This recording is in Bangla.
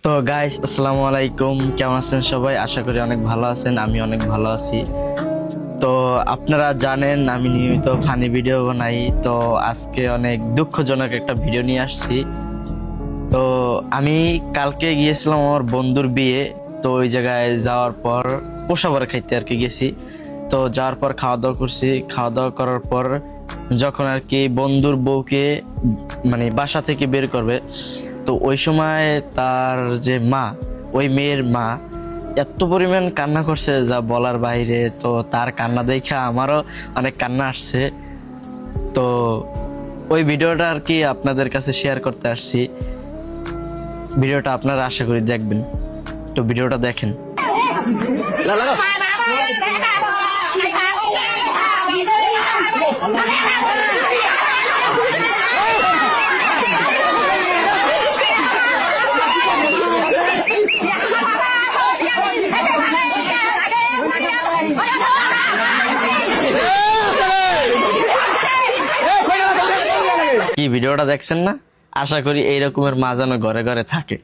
তো গাইস, আসসালামু আলাইকুম। কেমন আছেন সবাই? আশা করি অনেক ভালো আছেন। আমি অনেক ভালো আছি। তো আপনারা জানেন আমি নিয়মিত ফানি ভিডিও বানাই। তো আজকে অনেক দুঃখজনক একটা ভিডিও নিয়ে আসছি। তো আমি কালকে গিয়েছিলাম আমার বন্ধুর বিয়ে। তো ওই জায়গায় যাওয়ার পর পোষাবার খাইতে আর কি গেছি। তো যাওয়ার পর খাওয়া দাওয়া করছি। খাওয়া দাওয়া করার পর যখন আর কি বন্ধুর বউকে মানে বাসা থেকে বের করবে, তো ওই সময় তার যে মা, ওই মেয়ের মা এত পরিমাণ কান্না করছে যা বলার বাইরে। তো তার কান্না দেখে আমারও অনেক কান্না আসছে। তো ওই ভিডিওটা আর কি আপনাদের কাছে শেয়ার করতে আসছি। ভিডিওটা আপনারা আশা করি দেখবেন। তো ভিডিওটা দেখেন। কি ভিডিওটা দেখছেন না? আশা করি এই রকমের মা যেন ঘরে ঘরে থাকে।